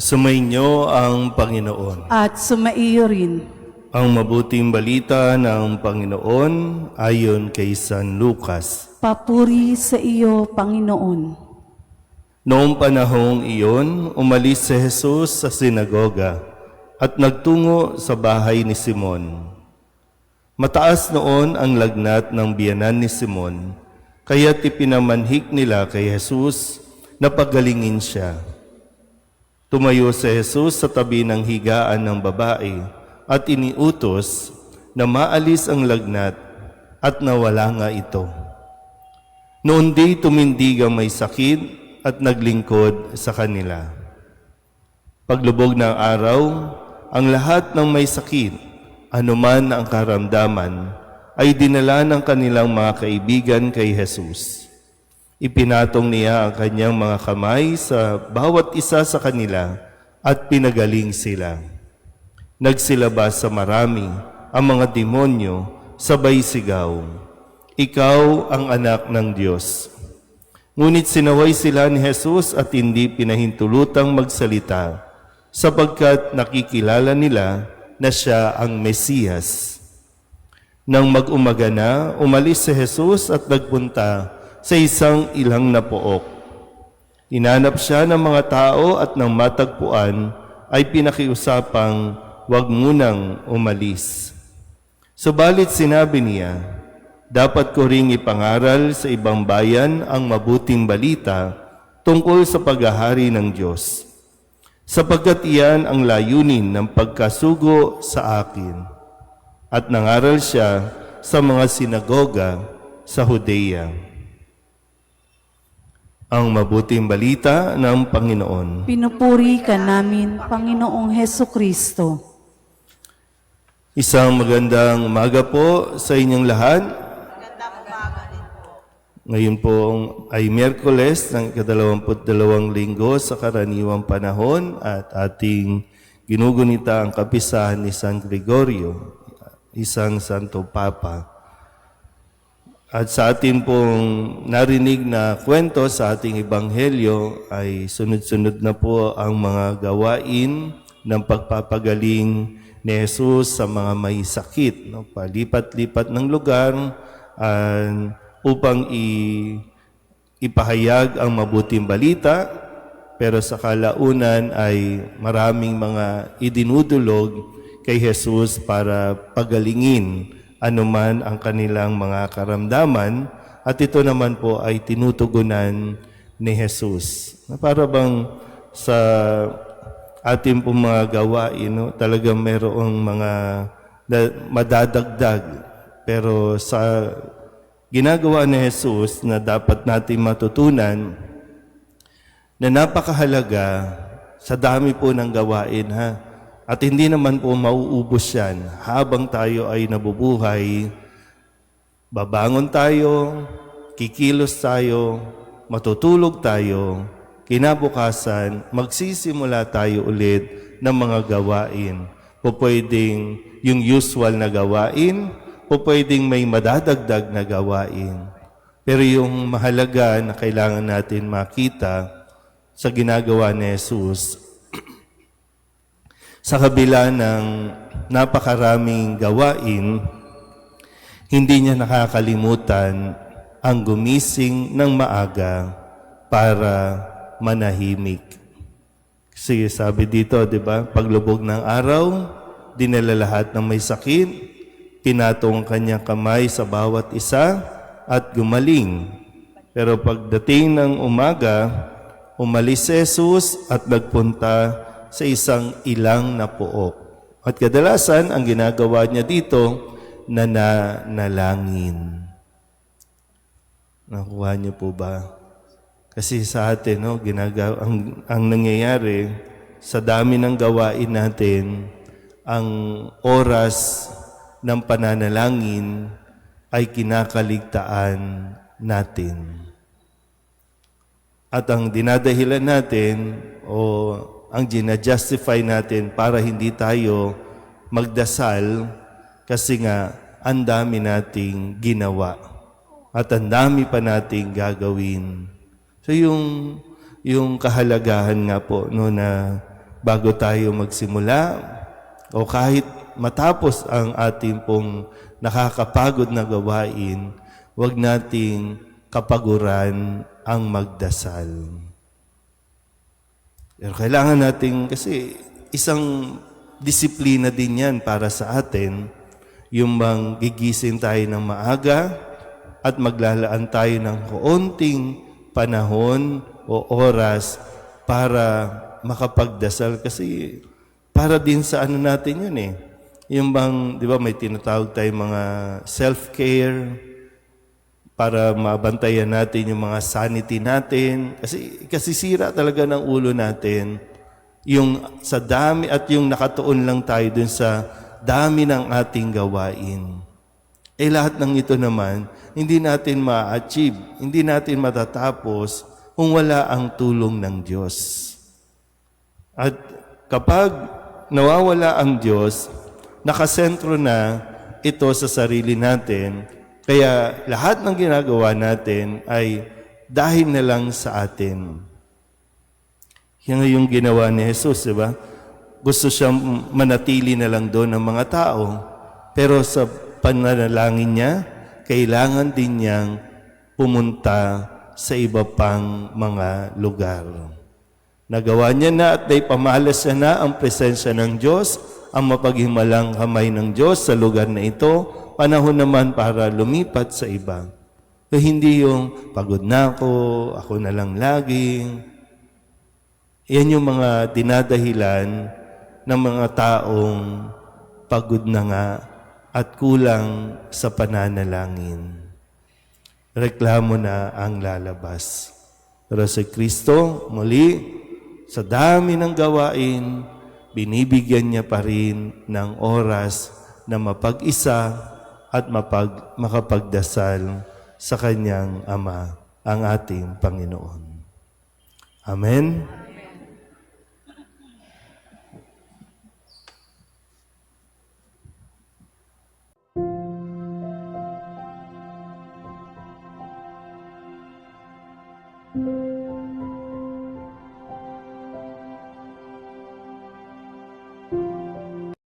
Sumainyo ang Panginoon. At sumaiyo rin. Ang mabuting balita ng Panginoon ayon kay San Lucas. Papuri sa iyo, Panginoon. Noong panahong iyon, umalis si Jesus sa sinagoga at nagtungo sa bahay ni Simon. Mataas noon ang lagnat ng biyanan ni Simon, kaya't ipinamanhik nila kay Jesus na pagalingin siya. Tumayo si Jesus sa tabi ng higaan ng babae at iniutos na maalis ang lagnat at nawala nga ito. Noon di tumindig ang may sakit at naglingkod sa kanila. Paglubog ng araw, ang lahat ng may sakit, anuman ang karamdaman, ay dinala ng kanilang mga kaibigan kay Jesus. Ipinatong niya ang kanyang mga kamay sa bawat isa sa kanila at pinagaling sila. Nagsilabas sa marami ang mga demonyo, sabay sigaw, "Ikaw ang anak ng Diyos." Ngunit sinaway sila ni Jesus at hindi pinahintulutang magsalita, sapagkat nakikilala nila na siya ang Mesiyas. Nang mag-umaga na, umalis si Jesus at nagpunta sa isang ilang na pook. Hinanap siya ng mga tao at nang matagpuan ay pinakiusapang huwag munang umalis. Subalit sinabi niya, dapat ko ring ipangaral sa ibang bayan ang mabuting balita tungkol sa paghahari ng Diyos, sapagkat iyan ang layunin ng pagkasugo sa akin. At nangaral siya sa mga sinagoga sa Judea. Ang mabuting balita ng Panginoon. Pinupuri ka namin, Panginoong Hesukristo. Isang magandang umaga po sa inyong lahat. Ngayon po ay Miyerkules ng ika-22 linggo sa karaniwang panahon at ating ginugunita ang kapisahan ni San Gregorio, isang Santo Papa. At sa atin pong narinig na kwento sa ating Ebanghelyo ay sunod-sunod na po ang mga gawain ng pagpapagaling ni Jesus sa mga may sakit. Palipat-lipat ng lugar upang ipahayag ang mabuting balita, pero sa kalaunan ay maraming mga idinudulog kay Jesus para pagalingin anuman ang kanilang mga karamdaman, at ito naman po ay tinutugunan ni Jesus. Para bang sa ating pong mga gawain, talagang mayroong mga madadagdag, pero sa ginagawa ni Jesus na dapat natin matutunan na napakahalaga sa dami po ng gawain, At hindi naman po mauubos yan. Habang tayo ay nabubuhay, babangon tayo, kikilos tayo, matutulog tayo, kinabukasan, magsisimula tayo ulit ng mga gawain. Pwedeng yung usual na gawain, pwedeng may madadagdag na gawain. Pero yung mahalaga na kailangan natin makita sa ginagawa ni Jesus, sa kabila ng napakaraming gawain, hindi niya nakakalimutan ang gumising ng maaga para manahimik. Kasi sabi dito, di ba, paglubog ng araw, dinala lahat ng may sakit, pinatong kanyang kamay sa bawat isa at gumaling. Pero pagdating ng umaga, umalis si Jesus at nagpunta sa isang ilang na pook. At kadalasan, ang ginagawa niya dito, nanalangin. Nakuha niyo po ba? Kasi sa atin, ang nangyayari, sa dami ng gawain natin, ang oras ng pananalangin ay kinakaligtaan natin. At ang dinadahilan natin, ang ginajustify natin para hindi tayo magdasal kasi nga ang dami nating ginawa at ang dami pa nating gagawin. So yung kahalagahan nga po na bago tayo magsimula o kahit matapos ang ating pong nakakapagod na gawain, huwag nating kapaguran ang magdasal. Pero kailangan natin, kasi isang disiplina din yan para sa atin, yung gigising tayo ng maaga at maglalaan tayo ng kaunting panahon o oras para makapagdasal. Kasi para din sa ano natin yun eh. Yung di ba may tinatawag tayo mga self-care para mabantayan natin yung mga sanity natin. Kasi sira talaga ng ulo natin yung sa dami at yung nakatuon lang tayo dun sa dami ng ating gawain. Lahat ng ito naman, hindi natin ma-achieve, hindi natin matatapos kung wala ang tulong ng Diyos. At kapag nawawala ang Diyos, nakasentro na ito sa sarili natin, kaya lahat ng ginagawa natin ay dahil na lang sa atin. Yan yung ginawa ni Jesus, di ba? Gusto siyang manatili na lang doon ng mga tao, pero sa pananalangin niya, kailangan din niyang pumunta sa iba pang mga lugar. Nagawa niya na at pamalas niya na ang presensya ng Diyos, ang mapaghimalang kamay ng Diyos sa lugar na ito, panahon naman para lumipat sa iba. So, hindi yung pagod na ako na lang laging. Yan yung mga dinadahilan ng mga taong pagod na nga at kulang sa pananalangin. Reklamo na ang lalabas. Pero si Kristo, muli, sa dami ng gawain, binibigyan niya pa rin ng oras na mapag-isa at makapagdasal sa kanyang Ama, ang ating Panginoon. Amen? Thank you.